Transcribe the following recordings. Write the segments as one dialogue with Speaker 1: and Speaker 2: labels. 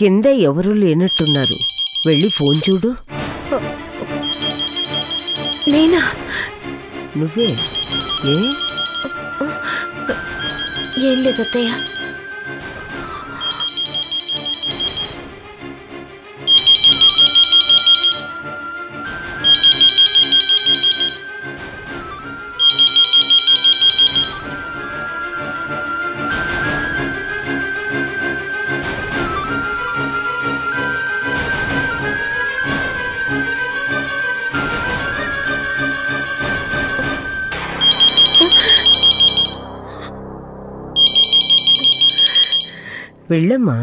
Speaker 1: కింద ఎవరూ లేనట్టున్నారు. వెళ్ళి ఫోన్ చూడు.
Speaker 2: నేనా?
Speaker 1: నువ్వే.
Speaker 2: ఏం లేదు అత్తయ్య.
Speaker 1: వెళ్ళమ్మా.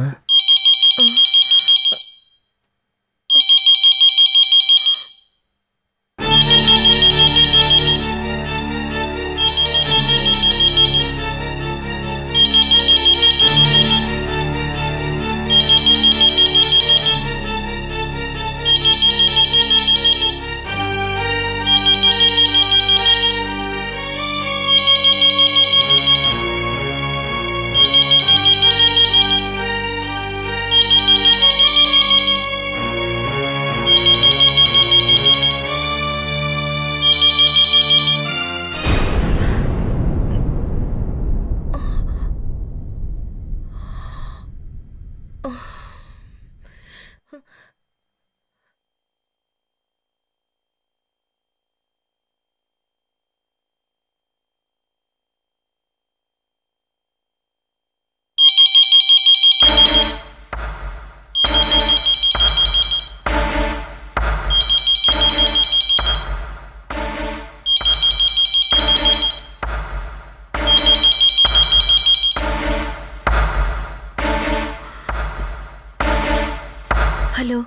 Speaker 1: హలో,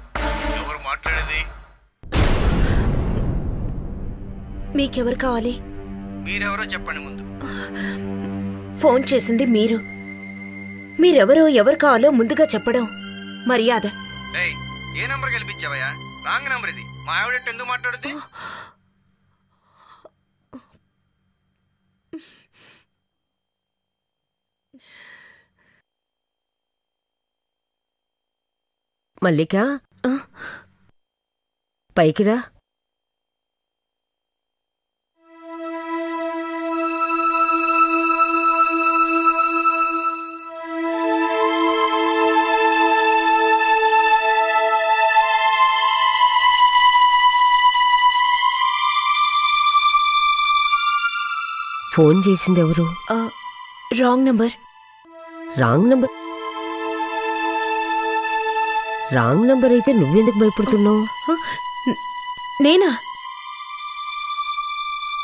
Speaker 3: ఎవరు మాట్లాడేది?
Speaker 2: మీకెవరు కావాలి?
Speaker 3: మీరెవరో చెప్పండి ముందు.
Speaker 2: ఫోన్ చేసింది మీరు. మీరెవరో ఎవరు కావాలో ముందుగా చెప్పడం మర్యాద.
Speaker 3: ఏ నంబర్ గెలిపించావయ్యా? రాంగ్ నంబర్ ఇది. మా ఆవిడ ఎందుకు మాట్లాడుద్ది?
Speaker 1: మల్లిక, పైకిరా. ఫోన్ చేసింది ఎవరు?
Speaker 2: Wrong number.
Speaker 1: Wrong number? Wrong number అయితే నువ్వెందుకు భయపడుతున్నావు?
Speaker 2: నేనా?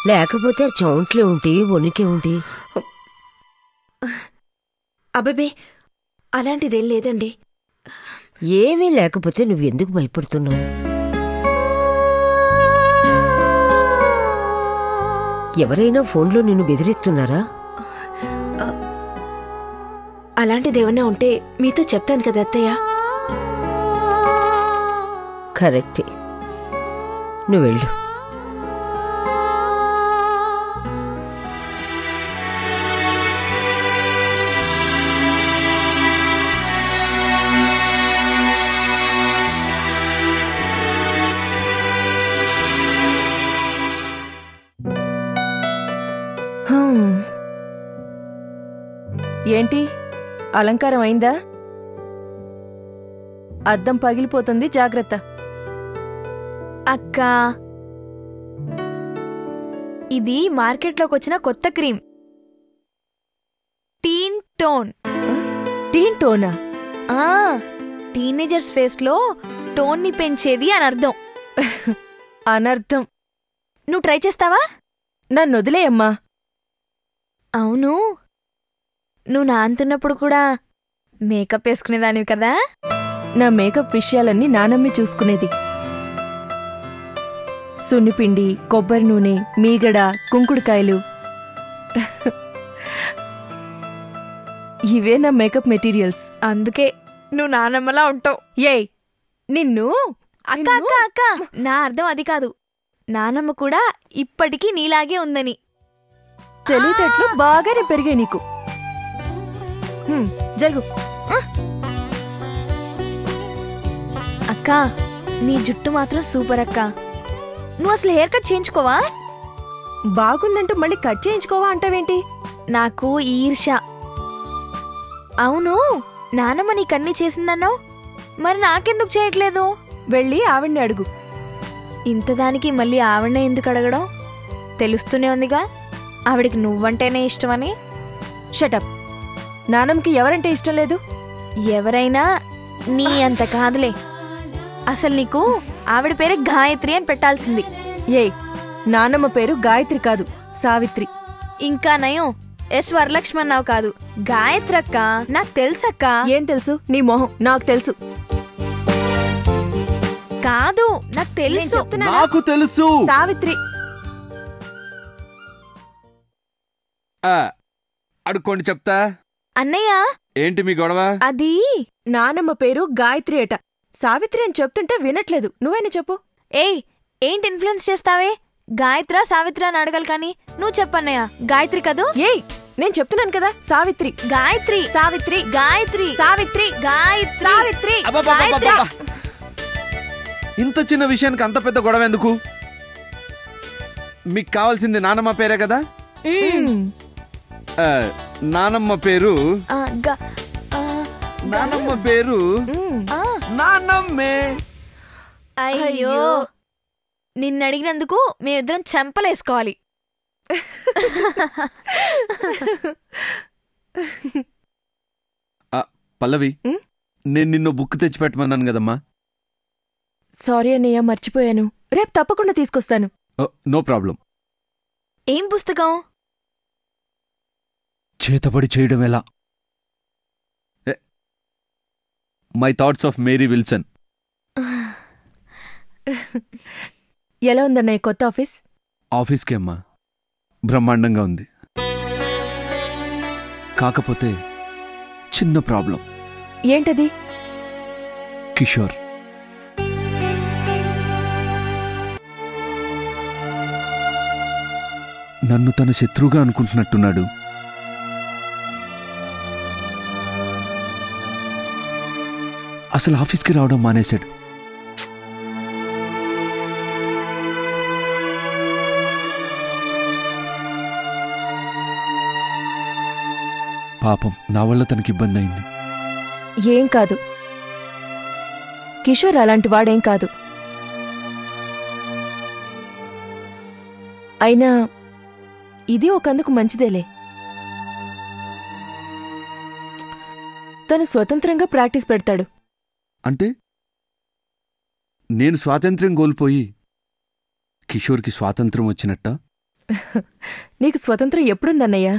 Speaker 1: లేకపోతే చౌంట్లే ఉంటి, వణికే ఉంటి.
Speaker 2: అబ్బే, అలాంటిదేం లేదండి.
Speaker 1: ఏమీ లేకపోతే నువ్వెందుకు భయపడుతున్నావు? ఎవరైనా ఫోన్లో నిన్ను బెదిరిస్తున్నారా?
Speaker 2: అలాంటిదేమన్నా ఉంటే మీతో చెప్తాను కదా అత్తయ్య.
Speaker 1: కరెక్టే, నువ్వు వెళ్ళు.
Speaker 4: ఏంటి, అలంకారం అయిందా? అద్దం పగిలిపోతుంది, జాగ్రత్త.
Speaker 5: అక్కా, ఇది మార్కెట్లోకి వచ్చిన కొత్త క్రీమ్, టీన్ టోన్.
Speaker 4: టీన్ టోనా?
Speaker 5: టీనేజర్స్ ఫేస్ లో టోన్ ని పెంచేది అని అర్థం.
Speaker 4: అనర్థం.
Speaker 5: నువ్వు ట్రై చేస్తావా?
Speaker 4: నన్నొదిలేయమ్మా.
Speaker 5: అవును, నువ్వు నాంతున్నప్పుడు కూడా మేకప్ వేసుకునేదానివి కదా?
Speaker 4: నా మేకప్ విషయాలన్నీ నానమ్మి చూసుకునేది. సున్నిపిండి, కొబ్బరి నూనె, మీగడ, కుంకుడుకాయలు, ఇవే నా మేకప్ మెటీరియల్స్.
Speaker 5: అందుకే నువ్వు నానమ్మలా ఉంటావు.
Speaker 4: ఏయ్ నిన్ను!
Speaker 5: అక్క అక్క అక్క, నా అర్థం అది కాదు. నానమ్మ కూడా ఇప్పటికీ నీలాగే ఉందని.
Speaker 4: తెలివితేటలు బాగానే పెరిగాయి నీకు. జరుగు.
Speaker 5: అక్క నీ జుట్టు మాత్రం సూపర్ అక్క. నువ్వు అసలు హెయిర్ కట్ చేయించుకోవా?
Speaker 4: బాగుందంటూ మళ్ళీ కట్ చేయించుకోవా అంటావేంటి?
Speaker 5: నాకు ఈర్ష్య. అవును, నానమ్మ నీకన్నీ చేసిందన్నావు, మరి నాకెందుకు చేయట్లేదు?
Speaker 4: వెళ్ళి ఆవిడ్ని అడుగు.
Speaker 5: ఇంతదానికి మళ్ళీ ఆవిడనే ఎందుకు అడగడం? తెలుస్తూనే ఉందిగా ఆవిడికి నువ్వంటేనే ఇష్టమని.
Speaker 4: షటప్. నానమ్మకి ఎవరంటే ఇష్టం లేదు?
Speaker 5: ఎవరైనా నీ అంత కాదులే. అసలు నీకు ఆవిడ పేరే గాయత్రి అని పెట్టాల్సింది.
Speaker 4: ఏయ్, నానమ్మ పేరు గాయత్రి కాదు, సావిత్రి.
Speaker 5: ఇంకా నయం ఎస్ వరలక్ష్మణ్ కాదు, గాయత్రి అక్క. నాకు తెలుసక్క.
Speaker 4: ఏం తెలుసు? నీ మొహం నాకు తెలుసు.
Speaker 5: కాదు, నాకు తెలుసు.
Speaker 6: నాకు తెలుసు.
Speaker 4: సావిత్రి.
Speaker 6: అడుక్కోండి చెప్తా.
Speaker 5: అన్నయ్య,
Speaker 6: ఏంటి మీ గొడవ?
Speaker 5: అది
Speaker 4: నానమ్మ పేరు గాయత్రి అట. సావిత్రి అని చెప్తుంటే వినట్లేదు. నువ్వేనా చెప్పు.
Speaker 5: ఏయ్, ఏంటి ఇన్ఫ్లుయెన్స్ చేస్తావే? గాయత్రా సావిత్రి అని అడగాలి కానీ నువ్వు చెప్పన్నయ్య. గాయత్రి కదూ?
Speaker 4: ఏయ్, నేను చెప్తున్నాను కదా, సావిత్రి.
Speaker 5: గాయత్రి,
Speaker 4: సావిత్రి,
Speaker 5: గాయత్రి,
Speaker 4: సావిత్రి,
Speaker 5: గాయత్రి,
Speaker 4: సావిత్రి.
Speaker 6: అబ్బబ్బబ్బబ్బబ్బ! ఇంత చిన్న విషయానికి అంత పెద్ద గొడవ ఎందుకు? మీకు కావాల్సింది నానమ్మ పేరే కదా? నానమ్మ పేరు నానమ్మ పేరు నానమ్మే.
Speaker 5: అయ్యో, నిన్నడిగినందుకు మేమిద్దరం చెంపలేసుకోవాలి.
Speaker 6: పల్లవి, నేను నిన్ను బుక్ తెచ్చిపెట్టమన్నాను కదమ్మా.
Speaker 4: సారీ అన్నయ్య, మర్చిపోయాను. రేపు తప్పకుండా తీసుకొస్తాను.
Speaker 6: No problem.
Speaker 5: ఏం పుస్తకం?
Speaker 6: చేతబడి చేయడం ఎలా? My thoughts of Mary Wilson.
Speaker 4: ఎలా ఉందన్నయ్య కొత్త ఆఫీస్?
Speaker 6: ఆఫీస్కి అమ్మా, బ్రహ్మాండంగా ఉంది. కాకపోతే చిన్న ప్రాబ్లం.
Speaker 4: ఏంటది?
Speaker 6: కిషోర్. నన్ను తన శత్రువుగా అనుకుంటున్నట్టున్నాడు. అసలు ఆఫీస్కి రావడం మానేశాడు. పాపం, నా వల్ల తనకి ఇబ్బంది అయింది.
Speaker 4: ఏం కాదు, కిషోర్ అలాంటి వాడేం కాదు. అయినా ఇది ఒకందుకు మంచిదేలే. తను స్వతంత్రంగా ప్రాక్టీస్ పెడతాడు.
Speaker 6: అంటే నేను స్వాతంత్ర్యం కోల్పోయి కిషోర్కి స్వాతంత్ర్యం వచ్చినట్ట?
Speaker 4: నీకు స్వతంత్రం ఎప్పుడుందన్నయ్యా?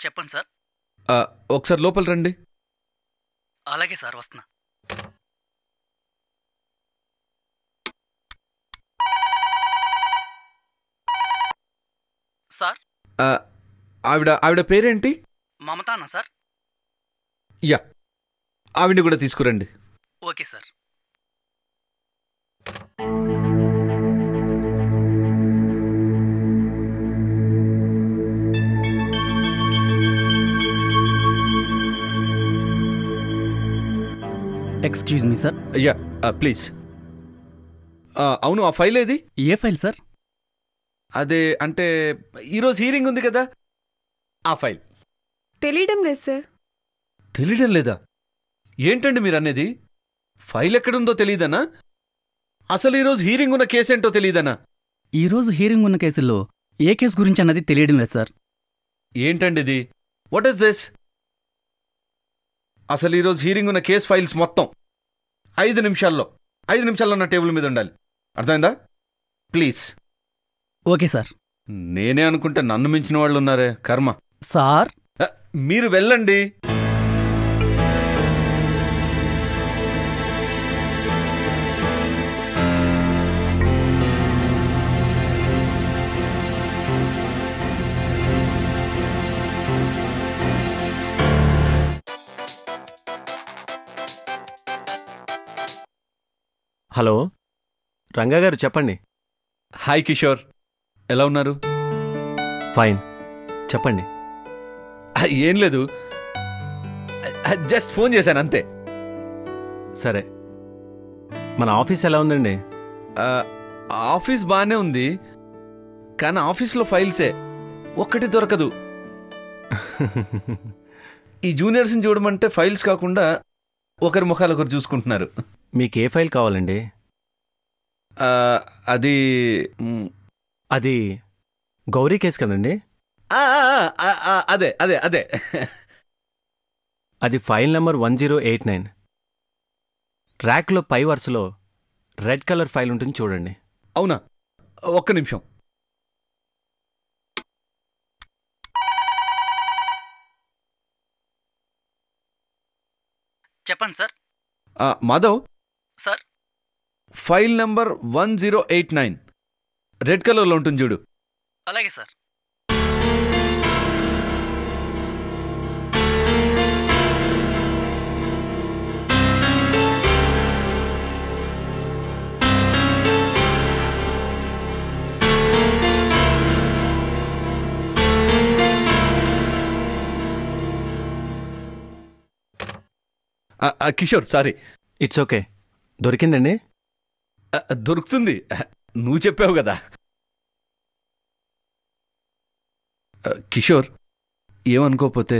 Speaker 7: చెప్పండి సార్.
Speaker 6: ఒకసారి లోపల రండి.
Speaker 7: అలాగే సార్, వస్తున్నా. సార్
Speaker 6: ఆ, ఆవిడ పేరేంటి?
Speaker 7: మమతానా సార్?
Speaker 6: యా, ఆవిడ్ని కూడా తీసుకురండి.
Speaker 7: Okay sir. Excuse me sir.
Speaker 6: Yeah, please. అవును, ఆ ఫైల్ ఏది?
Speaker 7: ఏ ఫైల్ సార్?
Speaker 6: అదే అంటే ఈరోజు హీరింగ్ ఉంది కదా, ఆ ఫైల్.
Speaker 4: తెలియడం లేదు సార్.
Speaker 6: తెలియడం లేదా? ఏంటండి మీరు అనేది? ఫైల్ ఎక్కడుందో తెలియదనా? అసలు ఈరోజు హీరింగ్ ఉన్న కేసేంటో తెలియదనా?
Speaker 7: ఈరోజు హీరింగ్ ఉన్న కేసుల్లో ఏ కేసు గురించి అన్నది తెలియడం లేదు సార్.
Speaker 6: ఏంటండి ఇది? What is this? అసలు ఈరోజు హీరింగ్ ఉన్న కేస్ ఫైల్స్ మొత్తం 5 నిమిషాల్లో నా టేబుల్ మీద ఉండాలి. అర్థమైందా? ప్లీజ్.
Speaker 7: Okay sir.
Speaker 6: నేనే అనుకుంటే నన్ను మించిన వాళ్ళు ఉన్నారే, కర్మ.
Speaker 7: సార్
Speaker 6: మీరు వెళ్ళండి.
Speaker 8: హలో, రంగాగారు చెప్పండి.
Speaker 6: హాయ్ కిషోర్, ఎలా ఉన్నారు?
Speaker 8: ఫైన్, చెప్పండి.
Speaker 6: ఏం లేదు, జస్ట్ ఫోన్ చేశాను అంతే.
Speaker 8: సరే, మన ఆఫీస్ ఎలా ఉందండి?
Speaker 6: ఆఫీస్ బానే ఉంది, కానీ ఆఫీస్లో ఫైల్సే ఒక్కటి దొరకదు. ఈ జూనియర్స్ని చూడమంటే ఫైల్స్ కాకుండా ఒకరి ముఖాలు ఒకరు చూసుకుంటున్నారు.
Speaker 8: మీకు ఏ ఫైల్ కావాలండి?
Speaker 6: అది
Speaker 8: అది గౌరీ కేసు కదండి?
Speaker 6: అదే అదే అదే.
Speaker 8: అది ఫైల్ నెంబర్ 1089. ట్రాక్లో పై వరుసలో రెడ్ కలర్ ఫైల్ ఉంటుంది చూడండి.
Speaker 6: అవునా? ఒక్క నిమిషం.
Speaker 7: చెప్పండి sir.
Speaker 6: Madhav
Speaker 7: sir
Speaker 6: file number 1089 red కలర్లో ఉంటుంది చూడు.
Speaker 7: అలాగే sir.
Speaker 6: Kishore, sorry.
Speaker 8: It's okay. దొరికిందండి?
Speaker 6: దొరుకుతుంది, నువ్వు చెప్పావు కదా. కిషోర్, ఏమనుకోపోతే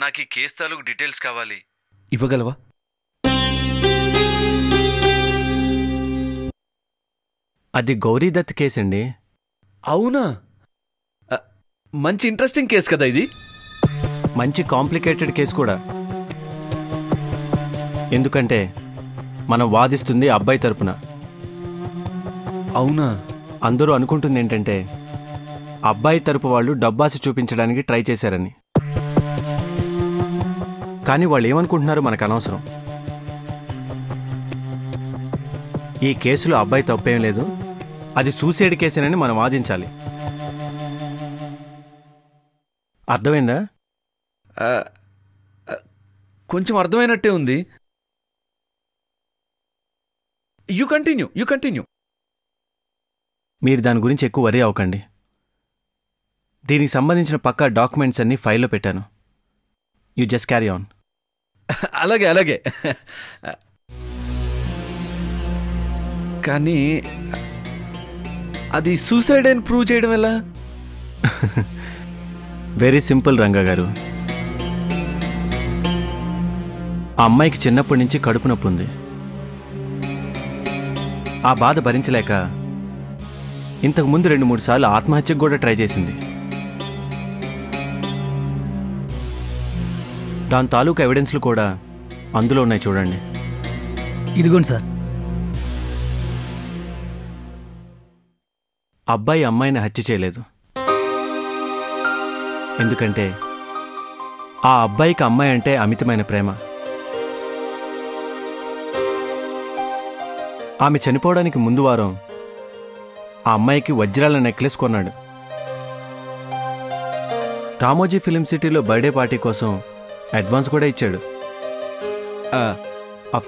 Speaker 6: నాకు ఈ కేసు తాలూకు డీటెయిల్స్ కావాలి, ఇవ్వగలవా?
Speaker 8: అది గౌరీదత్ కేసండి.
Speaker 6: అవునా? మంచి ఇంట్రెస్టింగ్ కేసు కదా ఇది.
Speaker 8: మంచి కాంప్లికేటెడ్ కేసు కూడా. ఎందుకంటే మనం వాదిస్తుంది అబ్బాయి తరపున.
Speaker 6: అవునా?
Speaker 8: అందరూ అనుకుంటుంది ఏంటంటే అబ్బాయి తరపు వాళ్ళు డబ్బాసి చూపించడానికి ట్రై చేశారని. కానీ వాళ్ళు ఏమనుకుంటున్నారో మనకు అనవసరం. ఈ కేసులో అబ్బాయి తప్పేం లేదు, అది సూసైడ్ కేసేనని మనం వాదించాలి. అర్థమైందా?
Speaker 6: కొంచెం అర్థమైనట్టే ఉంది. You continue.
Speaker 8: మీరు దాని గురించి ఎక్కువ వరీ అవ్వకండి. దీనికి సంబంధించిన పక్కా డాక్యుమెంట్స్ అన్నీ ఫైల్లో పెట్టాను. You just carry on.
Speaker 6: అలాగే. కానీ అది సూసైడ్ అని ప్రూవ్ చేయడం ఎలా?
Speaker 8: వెరీ సింపుల్ రంగా గారు. ఆ అమ్మాయికి చిన్నప్పటి నుంచి కడుపు నొప్పి ఉంది. ఆ బాధ భరించలేక ఇంతకుముందు 2-3 సార్లు ఆత్మహత్యకు కూడా ట్రై చేసింది. దాని తాలూకు ఎవిడెన్స్లు కూడా అందులో ఉన్నాయి చూడండి.
Speaker 7: ఇదిగోండి సార్.
Speaker 8: అబ్బాయి అమ్మాయిని హత్య చేయలేదు. ఎందుకంటే ఆ అబ్బాయికి అమ్మాయి అంటే అమితమైన ప్రేమ. ఆమె చనిపోవడానికి ముందు వారం ఆ అమ్మాయికి వజ్రాల నెక్లెస్ కొన్నాడు. రామోజీ ఫిలిం సిటీలో బర్త్డే పార్టీ కోసం అడ్వాన్స్ కూడా ఇచ్చాడు.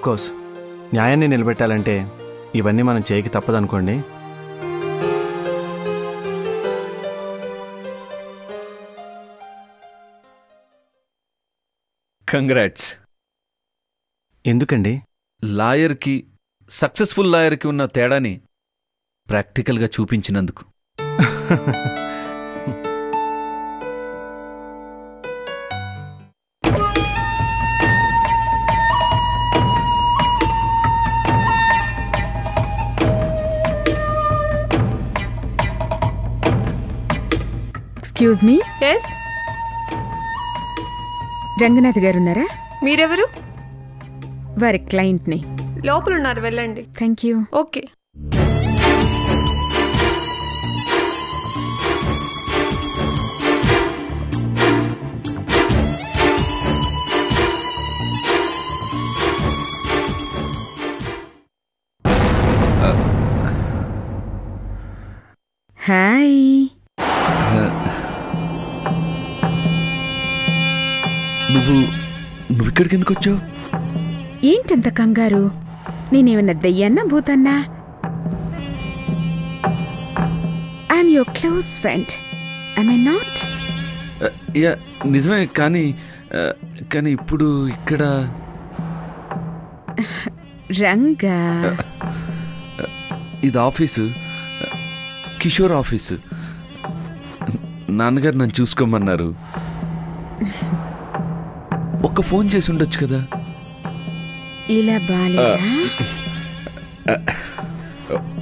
Speaker 8: కోర్స్ న్యాయాన్ని నిలబెట్టాలంటే ఇవన్నీ మనం చేయక తప్పదనుకోండి.
Speaker 6: కంగ్రాట్స్.
Speaker 8: ఎందుకండి?
Speaker 6: లాయర్కి, సక్సెస్ఫుల్ లాయర్కి ఉన్న తేడాని ప్రాక్టికల్గా చూపించినందుకు.
Speaker 4: Excuse me.
Speaker 9: ఎస్,
Speaker 4: రంగనాథ్ గారున్నారా?
Speaker 9: మీరెవరు?
Speaker 4: వారి క్లయింట్ని.
Speaker 9: లోపలున్నారు, వెళ్ళండి.
Speaker 4: Thank you.
Speaker 9: ఓకే.
Speaker 4: హాయ్.
Speaker 6: నువ్వు ఇక్కడికి ఎందుకు వచ్చావు?
Speaker 4: ఏంటంత కంగారు? నేనేమన్నా దెయ్యాన్నా భూతన్నా? I'm your close friend, I'm I not?
Speaker 6: Yeah, నిజమే. కానీ ఇప్పుడు ఇక్కడ
Speaker 4: రంగా,
Speaker 6: ఇది ఆఫీసు, కిషోర్ ఆఫీసు. నాన్నగారు నన్ను చూసుకోమన్నారు. ఒక్క ఫోన్ చేసి ఉండొచ్చు కదా.
Speaker 4: ఇలా బాలేదా?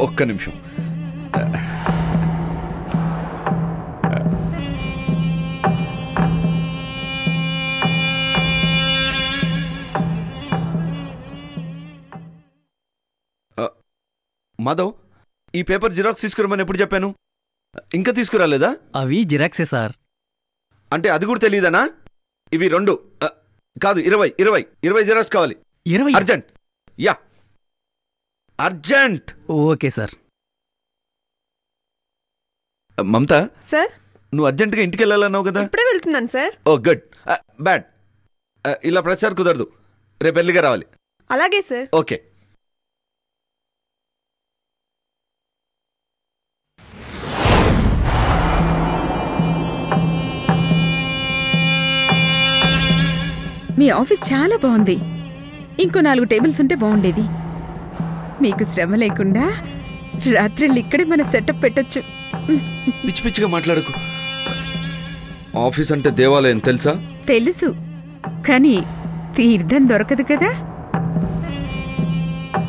Speaker 6: ఒక్క నిమిషం. మాధవ్, ఈ పేపర్ జిరాక్స్ తీసుకురమని ఎప్పుడు చెప్పాను? ఇంకా తీసుకురాలేదా?
Speaker 7: అవి జిరాక్సే సార్.
Speaker 6: అంటే అది కూడా తెలియదనా? ఇవి 2 కాదు 20 జిరాక్స్ కావాలి.
Speaker 7: 20?
Speaker 6: Urgent. Yeah, urgent.
Speaker 7: Okay sir.
Speaker 6: Mamata,
Speaker 9: sir,
Speaker 6: నువ్వు అర్జెంటుగా ఇంటికి వెళ్ళాలన్నావు కదా?
Speaker 9: ఇప్పుడే వెళ్తున్నాను సార్.
Speaker 6: ఓ గుడ్. బ్యాడ్. ఇలా ప్రతిసారి కుదరదు. రేపు ఎల్లిగా రావాలి.
Speaker 9: అలాగే సార్.
Speaker 6: ఓకే.
Speaker 4: మీ ఆఫీస్ చాలా బాగుంది. ఇంకో 4 టేబుల్స్ ఉంటే బాగుండేది. మీకు శ్రమ లేకుండా రాత్రిళ్ళు ఇక్కడే మన సెటప్ పెట్టొచ్చు.
Speaker 6: పిచ్చి పిచ్చిగా మాట్లాడకు. ఆఫీస్ అంటే దేవాలయం తెలుసా?
Speaker 4: తెలుసు, కానీ తీర్థం దొరకదు కదా.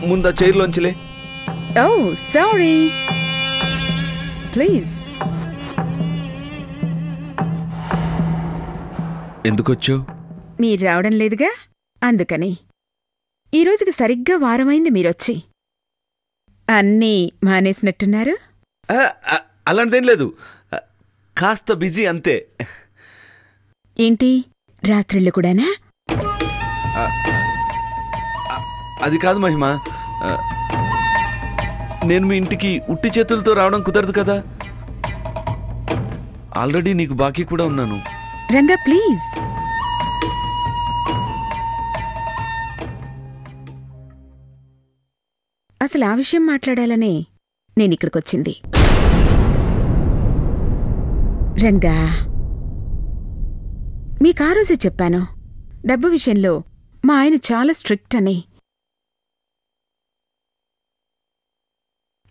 Speaker 6: ముందా చైర్లోంచిలే.
Speaker 4: ఓ సారీ, ప్లీజ్.
Speaker 6: ఎందుకొచ్చావు?
Speaker 4: మీరు రావడం లేదుగా, అందుకని. ఈ రోజుకి సరిగ్గా వారమైంది మీరొచ్చి. అన్నీ మానేసినట్టున్నారు.
Speaker 6: అలాంటిదేం లేదు, కాస్త బిజీ అంతే.
Speaker 4: ఏంటి, రాత్రిళ్ళు కూడానా?
Speaker 6: అది కాదు మహిమ, నేను మీ ఇంటికి ఉట్టి చేతులతో రావడం కుదరదు కదా. ఆల్రెడీ నీకు బాకీ కూడా ఉన్నాను.
Speaker 4: రంగా ప్లీజ్. అసలు ఆ విషయం మాట్లాడాలనే నేనిక్కడికొచ్చింది. రంగా, మీకా రోజే చెప్పాను, డబ్బు విషయంలో మా ఆయన చాలా స్ట్రిక్ట్ అని.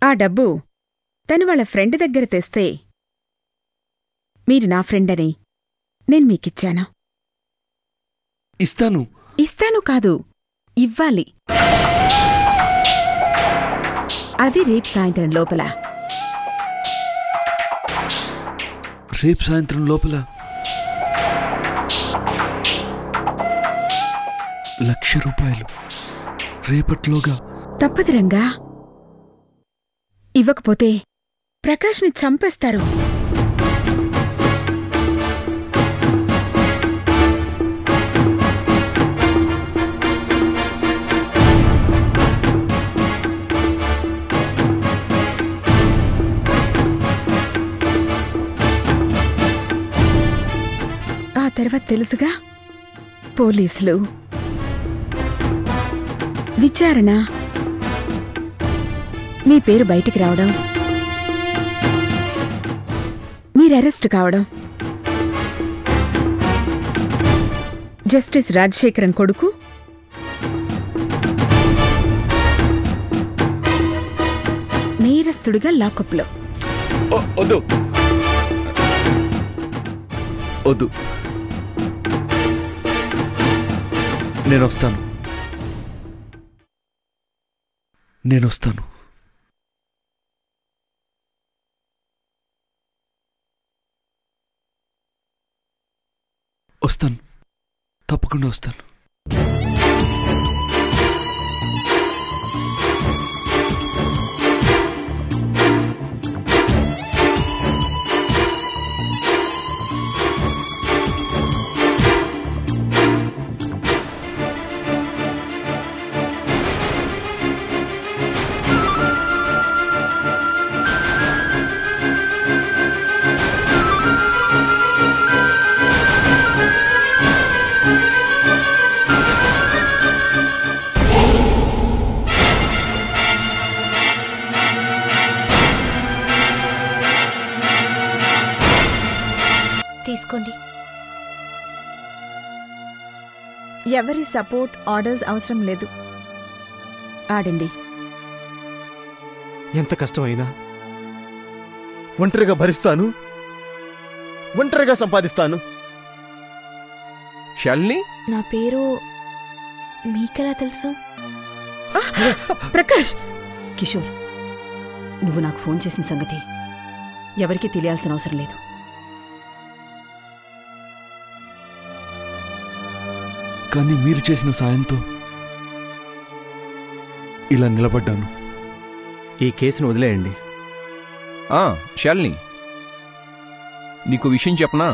Speaker 4: ఆ డబ్బు తను వాళ్ళ ఫ్రెండ్ దగ్గర తెస్తే మీరు నా ఫ్రెండ్ అని నేను మీకిచ్చాను. ఇస్తాను కాదు, ఇవ్వాలి. అది రేపు సాయంత్రం లోపల.
Speaker 6: రేపు సాయంత్రం లోపల ₹1,00,000 రేపట్లోగా?
Speaker 4: తప్పదు రంగా. ఇవ్వకపోతే ప్రకాష్ని చంపేస్తారు. తెలుసుగా, పోలీసులు, విచారణ, మీ పేరు బయటికి రావడం, మీరు అరెస్ట్ కావడం. జస్టిస్ రాజశేఖరన్ కొడుకు నేరస్తుడిగా లాకప్లో.
Speaker 6: వద్దు వద్దు, నేను వస్తాను. వస్తాను, తప్పకుండా వస్తాను.
Speaker 2: తీసుకోండి.
Speaker 4: ఎవరి సపోర్ట్, ఆర్డర్స్ అవసరం లేదు. ఆడండి.
Speaker 10: ఎంత కష్టమైనా ఒంటరిగా భరిస్తాను, ఒంటరిగా సంపాదిస్తాను.
Speaker 11: శాలిని,
Speaker 2: నా పేరు మీకెలా తెలుసు?
Speaker 4: ప్రకాష్!
Speaker 1: కిషోర్, నువ్వు నాకు ఫోన్ చేసిన సంగతి ఎవరికీ తెలియాల్సిన అవసరం లేదు.
Speaker 6: కానీ మీరు చేసిన సాయంతో ఇలా నిలబడ్డాను.
Speaker 8: ఈ కేసును వదిలేయండి.
Speaker 11: శాలిని, నీకు విషయం చెప్పనా?